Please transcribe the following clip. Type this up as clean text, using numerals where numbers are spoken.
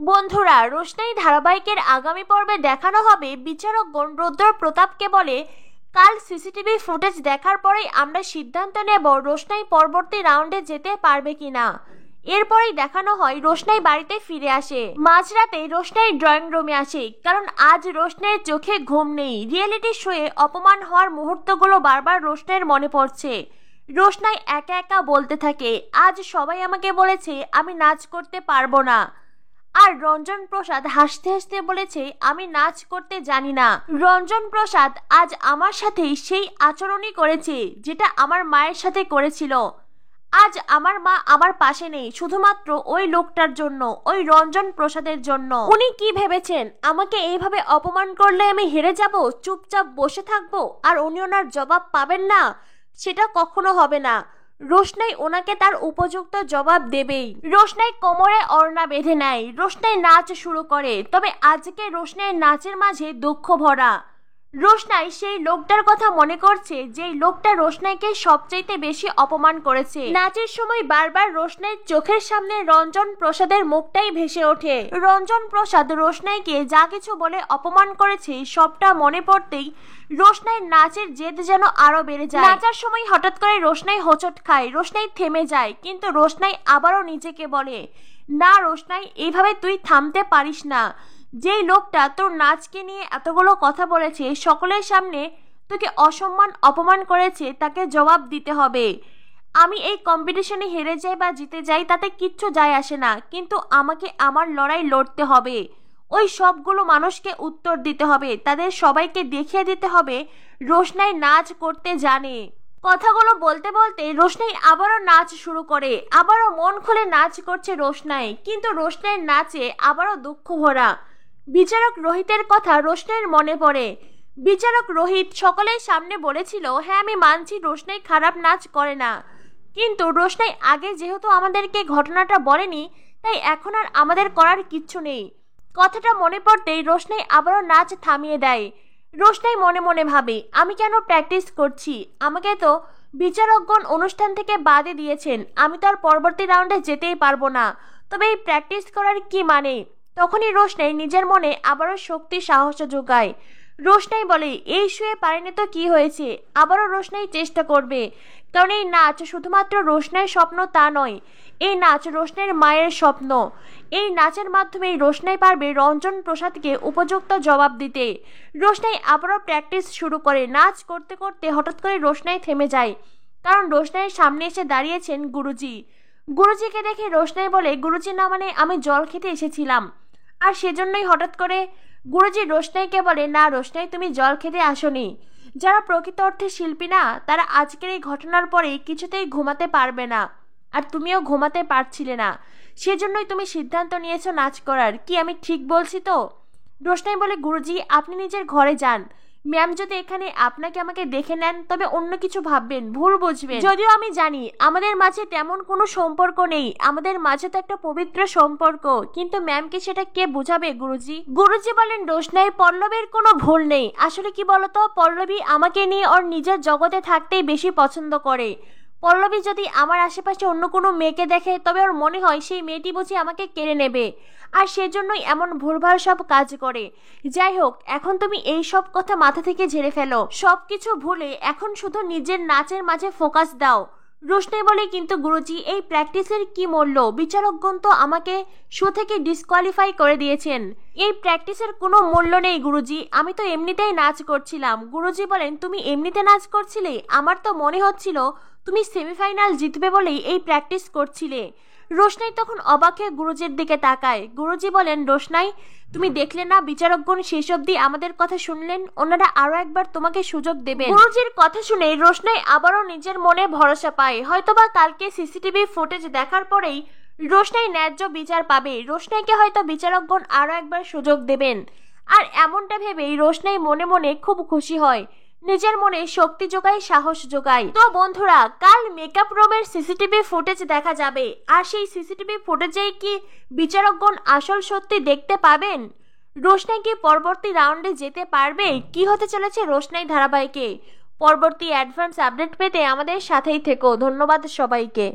বন্ধুরা, রোশনাই ধারাবাহিকের আগামী পর্বে দেখানো হবে বিচারকগণ রুদ্র প্রতাপকে বলে, কাল সিসিটিভি ফুটেজ দেখার পরেই আমরা সিদ্ধান্ত নেব রোশনাই পরবর্তী রাউন্ডে যেতে পারবে কিনা। এরপরেই দেখানো হয় রোশনাই বাড়িতে ফিরে আসে। মাঝরাতে রোশনাই ড্রয়িং রুমে আসে, কারণ আজ রোশনাইয়ের চোখে ঘুম নেই। রিয়েলিটি শোয়ে অপমান হওয়ার মুহূর্তগুলো বারবার রোশনাইয়ের মনে পড়ছে। রোশনাই একা একা বলতে থাকে, আজ সবাই আমাকে বলেছে আমি নাচ করতে পারবো না। আর রঞ্জন প্রসাদ হাসতে হাসতে বলেছে, আমি নাচ করতে জানি না। রঞ্জন প্রসাদ আজ আমার সাথে সেই আচরণই করেছে যেটা আমার মায়ের সাথে করেছিল। আজ আমার মা আমার পাশে নেই শুধুমাত্র ওই লোকটার জন্য, ওই রঞ্জন প্রসাদের জন্য। উনি কি ভেবেছেন আমাকে এইভাবে অপমান করলে আমি হেরে যাব, চুপচাপ বসে থাকবো আর উনি ওনার জবাব পাবেন না? সেটা কখনো হবে না। রোশনাই ওনাকে তার উপযুক্ত জবাব দেবেই। রোশনাই কোমরে ওড়না বেঁধে নেয়, রোশনাই নাচ শুরু করে। তবে আজকে রোশনাইয়ের নাচের মাঝে দুঃখ ভরা। রোশনাই সেই লোকটার কথা মনে করছে যেই লোকটা রোশনাইকে সবচাইতে বেশি অপমান করেছে। নাচের সময় বারবার রোশনাইয়ের চোখের সামনে রঞ্জন প্রসাদের মুখটাই ভেসে ওঠে। রঞ্জন প্রসাদ রোশনাইকে যা কিছু বলে অপমান করেছে সবটা মনে পড়তেই রোশনাইয়ের নাচের জেদ যেন আরো বেড়ে যায়। নাচার সময় হঠাৎ করে রোশনাই হোঁচট খায়, রোশনাই থেমে যায়। কিন্তু রোশনাই আবারও নিজেকে বলে, না রোশনাই, এইভাবে তুই থামতে পারিস না। যেই লোকটা তোর নাচকে নিয়ে এতগুলো কথা বলেছে, সকলের সামনে তোকে অসম্মান অপমান করেছে, তাকে জবাব দিতে হবে। আমি এই কম্পিটিশনে হেরে যাই বা জিতে যাই তাতে কিচ্ছু যায় আসে না, কিন্তু আমাকে আমার লড়াই লড়তে হবে। ওই সবগুলো মানুষকে উত্তর দিতে হবে, তাদের সবাইকে দেখিয়ে দিতে হবে রোশনাই নাচ করতে জানে। কথাগুলো বলতে বলতে রোশনাই আবারও নাচ শুরু করে। আবারও মন খুলে নাচ করছে রোশনাই, কিন্তু রোশনাইয়ের নাচে আবারও দুঃখ ভরা। বিচারক রোহিতের কথা রোশনাইয়ের মনে পড়ে। বিচারক রোহিত সকলের সামনে বলেছিল, হ্যাঁ আমি মানছি রোশনাই খারাপ নাচ করে না, কিন্তু রোশনাই আগে যেহেতু আমাদেরকে ঘটনাটা বলেনি, তাই এখন আর আমাদের করার কিচ্ছু নেই। কথাটা মনে পড়তেই রোশনাই আবারও নাচ থামিয়ে দেয়। রোশনাই মনে মনে ভাবে, আমি কেন প্র্যাকটিস করছি? আমাকে তো বিচারকগণ অনুষ্ঠান থেকে বাদে দিয়েছেন, আমি তো আর পরবর্তী রাউন্ডে যেতেই পারবো না। তবে এই প্র্যাকটিস করার কি মানে? তখনই রোশনাই নিজের মনে আবারও শক্তি সাহস যোগায়। রোশনাই বলে, এই শুয়ে পারেনি তো কি হয়েছে, আবারও রোশনাই চেষ্টা করবে। কারণ এই নাচ শুধুমাত্র রোশনাইয়ের স্বপ্ন তা নয়, এই নাচ রোশনাইয়ের মায়ের স্বপ্ন। এই নাচের মাধ্যমেই রোশনাই পারবে রঞ্জন প্রসাদকে উপযুক্ত জবাব দিতে। রোশনাই আবারও প্র্যাকটিস শুরু করে। নাচ করতে করতে হঠাৎ করে রোশনাই থেমে যায়, কারণ রোশনাইয়ের সামনে এসে দাঁড়িয়েছেন গুরুজি। গুরুজিকে দেখে রোশনাই বলে, গুরুজি না মানে আমি জল খেতে এসেছিলাম। আর সেজন্যই হঠাৎ করে গুরুজি রোশনাইকে বলে, না রোশনাই, তুমি জল খেতে আসোনি। যারা প্রকৃত অর্থে শিল্পী না, তারা আজকের এই ঘটনার পরে কিছুতেই ঘুমাতে পারবে না, আর তুমিও ঘুমাতে পারছিলে না। সেজন্যই তুমি সিদ্ধান্ত নিয়েছো নাচ করার। কি আমি ঠিক বলছি তো? রোশনাই বলে, গুরুজি আপনি নিজের ঘরে যান। ম্যাম যদি এখানে আপনাকে আমাকে দেখে নেন তবে অন্য কিছু ভাববেন, ভুল বুঝবেন। যদিও আমি জানি আমাদের মাঝে তেমন কোনো সম্পর্ক নেই, আমাদের মাঝে তো একটা পবিত্র সম্পর্ক, কিন্তু ম্যামকে সেটা কে বুঝাবে গুরুজি? গুরুজি বলেন, রোশনাই, পল্লবীর কোনো ভুল নেই। আসলে কি বলতো, পল্লবী আমাকে নিয়ে ওর নিজের জগতে থাকতেই বেশি পছন্দ করে। পল্লবী যদি আমার আশেপাশে অন্য কোনো মেয়েকে দেখে তবে ওর মনে হয় সেই মেয়েটি বুঝি আমাকে কেড়ে নেবে, আর সেজন্যই এমন ভুলভাল সব কাজ করে। যাই হোক, এখন তুমি এই সব কথা মাথা থেকে ঝেড়ে ফেলো, সবকিছু ভুলে এখন শুধু নিজের নাচের মাঝে ফোকাস দাও। রোশনাই বলে, কিন্তু গুরুজি এই প্র্যাকটিসের কি মূল্য? বিচারকগণ তো আমাকে শো থেকে ডিসকোয়ালিফাই করে দিয়েছেন। এই প্র্যাকটিসের কোনো মূল্য নেই গুরুজি, আমি তো এমনিতেই নাচ করছিলাম। গুরুজি বলেন, তুমি এমনিতে নাচ করছিলে? আমার তো মনে হচ্ছিল তুমি সেমিফাইনাল জিতবে বলেই এই প্র্যাকটিস করছিলে। রোশনাই তখন অবাক হয়ে গুরুজির দিকে তাকায়। গুরুজি বলেন, রোশনাই, তুমি দেখলে না বিচারকগণ শেষ অবধি আমাদের কথা শুনলেন, ওনারা আরো একবার তোমাকে সুযোগ দেবেন। গুরুজির কথা শুনে রোশনাই আবারও নিজের মনে ভরসা পায়। হয়তোবা কালকে সিসিটিভি ফুটেজ দেখার পরেই রোশনাই ন্যায্য বিচার পাবে। রোশনাইকে হয়তো বিচারকগণ আরো একবার সুযোগ দেবেন। আর এমনটা ভেবেই রোশনাই মনে মনে খুব খুশি হয়, নিজের মনে শক্তি যোগায়, সাহস যোগায়। তো বন্ধুরা, কাল মেকআপ রুমের সিসিটিভি ফুটেজ দেখা যাবে, আর সেই সিসিটিভি ফুটেজেই কি বিচারকগণ আসল সত্যি দেখতে পাবেন? রোশনাই কি পরবর্তী রাউন্ডে যেতে পারবে? কি হতে চলেছে রোশনাই ধারাবাহিকে? পরবর্তী অ্যাডভান্স আপডেট পেতে আমাদের সাথেই থেকো। ধন্যবাদ সবাইকে।